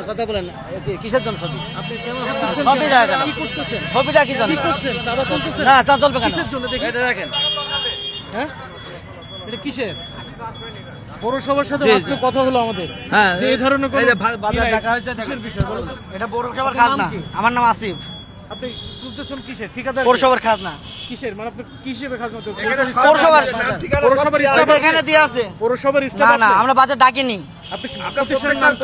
কথা বলেন কিসের জন্য ছবি? ছবিটা ছবিটা কি জানেন? না চা চলবে কেন? দেখেন হ্যাঁ এটা কিসের? পৌরসভার সাথে কথা হলো আমাদের। হ্যাঁ যে এই ধরনের বাজার টাকা হয়েছে এটা পৌরসভার কাজ না। আমার নাম আসিফ। আপনি তুলতেছেন কিসের? ঠিকাদার পৌরসভার কাজ না। কিসের মানে আপনি কি হিসেবে কাজ করতে? পৌরসভার এখানে দিয়ে আছে। পৌরসভার না না আমরা বাজার ডাকিনি। আপনি প্রতিষ্ঠানের নাম কি?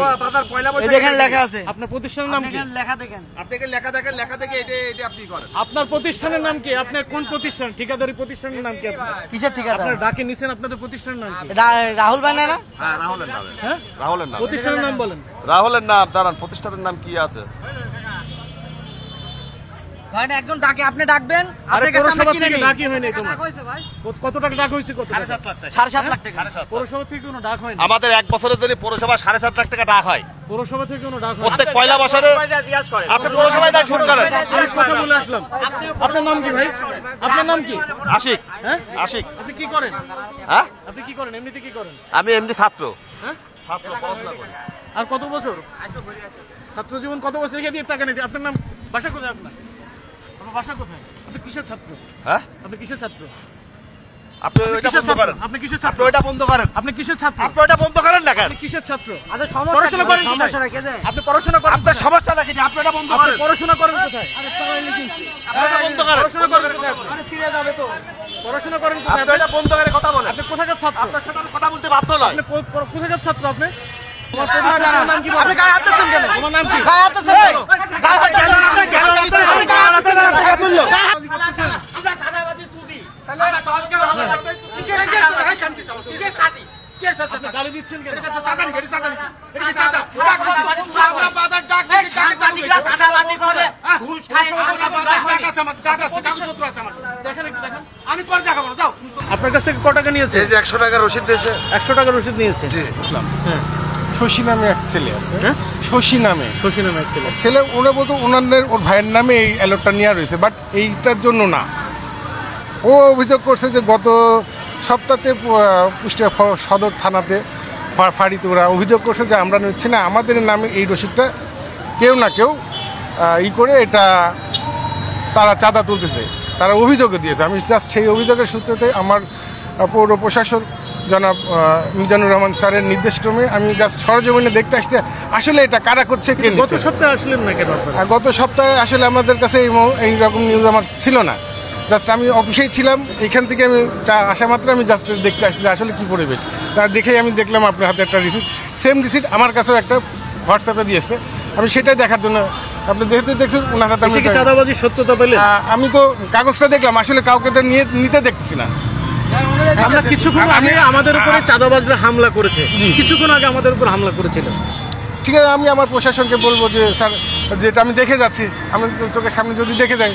এই দেখেন লেখা আছে। আপনার প্রতিষ্ঠানের নাম কি? লেখা দেখেন। আপনাকে লেখা দেখে এটা আপনি করেন। আপনার প্রতিষ্ঠানের নাম কি? আপনার কোন প্রতিষ্ঠান? ঠিকাদারি প্রতিষ্ঠানের নাম কি আপনার? কিসের ঠিকাদার? আপনারা ডাকে নিছেন আপনাদের প্রতিষ্ঠানের নাম কি? রাহুল ভাই না? হ্যাঁ রাহুলের নাম। হ্যাঁ রাহুলের নাম। প্রতিষ্ঠানের নাম বলেন। রাহুলের নাম। দাঁড়ান প্রতিষ্ঠানের নাম কি আছে? ভাই একজন ডাকে আপনি ডাকবেন। আরে পৌরসভা থেকে ডাকি হয়নি তোমার। কত টাকা ডাক হইছে? কত? 7.5 লাখ টাকা। পৌরসভা থেকে কোনো ডাক হয়নি। আমাদের এক বছরের জন্য পৌরসভা 7.5 লাখ টাকা ডাক হয়। পৌরসভা থেকে কোনো ডাক হয় প্রত্যেক পয়লা বছরে আপনি পৌরসভায় ডাক শুরু করেন। আমি কথা বলে আসলাম। আপনার নাম কি ভাই? আপনার নাম কি? আশিক। হ্যাঁ আশিক। আপনি কি করেন? হ্যাঁ আপনি কি করেন? এমনিতে কি করেন? আমি এমনি ছাত্র। হ্যাঁ ছাত্র পড়াশোনা করি। আর কত বছর? ছাত্র জীবন কত বছর? এগিয়ে দিয়ে টাকা নিতে। আপনার নাম বাসা কোথায় আপনার? আপনার বাসা কোথায়? আপনি কিসের ছাত্র? হ্যাঁ আপনি কিসের ছাত্র? আপনি ওইটা বন্ধ করেন। আপনি কিসের ছাত্র? আপনি ওইটা বন্ধ করেন। আপনি কিসের ছাত্র? আপনি ওইটা বন্ধ করেন না কেন? আপনি কিসের ছাত্র? আচ্ছা পড়াশোনা করেন কোথায়? সমস্যা রেখে যায়। আপনি পড়াশোনা করেন আপনার সমস্যা নাকি? আপনি ওটা বন্ধ আপনি করেন। পড়াশোনা করেন কোথায়? আপনি ওটা বন্ধ করেন। পড়াশোনা করেন কোথায়? আপনি আরে ফিরে যাবে তো। পড়াশোনা করেন কোথায়? আপনি ওটা বন্ধ করে কথা বলেন। আপনি কোথাকার ছাত্র? আপনার সাথে আমি কথা বলতে বাধ্য নয়। আপনি কোথাকার ছাত্র আপনি? তোমার প্রতিষ্ঠানের নাম কি? আপনি গায়ে হাত দিচ্ছেন কেন? তোমার নাম কি? গায়ে হাত দিচ্ছেন কেন? গায়ে হাত দিচ্ছেন কেন? আপনি গায়ে হাত দিচ্ছেন কেন? টাকা তুললো। আমরা সাদাবাদী স্টুডি তাহলে আমরা সবাইকে ভালো লাগবে কিসের আপনি গালি দিচ্ছেন কেন? আমরা বাজার ডাক সাদাবাদী করে ঘুষ খায় দেখেন একটু দেখেন। আমি পরে দেখাবো না যাও। আপনার কাছ থেকে কত টাকা নিয়েছে? এই যে 100 টাকা রসিদ দিয়েছে। 100 টাকা রসিদ নিয়েছে। জি। হ্যাঁ শশী নামে এক ছেলে আছে। হ্যাঁ? শশী নামে শশী নামে এক ছেলে। ছেলে ওরা বলতো ওনাদের ওর ভাইয়ের নামে এই অ্যালটটা নেওয়া রয়েছে, বাট এইটার জন্য না। ও অভিযোগ করছে যে গত সপ্তাহে কুষ্টিয়া সদর থানাতে ফাঁড়িতে ওরা অভিযোগ করছে যে আমরা নিচ্ছি না, আমাদের নামে এই রসিদটা কেউ না কেউ করে এটা তারা চাঁদা তুলতেছে, তারা অভিযোগও দিয়েছে। আমি জাস্ট সেই অভিযোগের সূত্রতে আমার পৌর প্রশাসক জনাব মিজানুর রহমান স্যারের নির্দেশক্রমে আমি জাস্ট সরজমিনে দেখতে আসছি আসলে এটা কারা করছে, কে গত সপ্তাহে আসলেন না কেন? গত সপ্তাহে আসলে আমাদের কাছে এই রকম নিউজ আমার ছিল না। জাস্ট আমি অফিসেই ছিলাম, এখান থেকে আমি আসা মাত্র আমি জাস্ট দেখতে আসছি আসলে কী পরিবেশ। তা দেখেই আমি দেখলাম আপনার হাতে একটা রিসিট, সেম রিসিট আমার কাছেও একটা হোয়াটসঅ্যাপে দিয়েছে। আমি সেটাই দেখার জন্য আপনি যেহেতু দেখছেন ওনার হাতে চাঁদাবাজি সত্যতা পেলে আমি তো কাগজটা দেখলাম, আসলে কাউকে তো নিতে দেখতেছি না। আমরা কিছুক্ষণ আগে আমাদের উপরে চাঁদাবাজরা হামলা করেছে, কিছুক্ষণ আগে আমাদের উপর হামলা করেছিল। ঠিক আছে, আমি আমার প্রশাসনকে বলবো যে স্যার যেটা আমি দেখে যাচ্ছি, আমি চোখের সামনে যদি দেখে যাই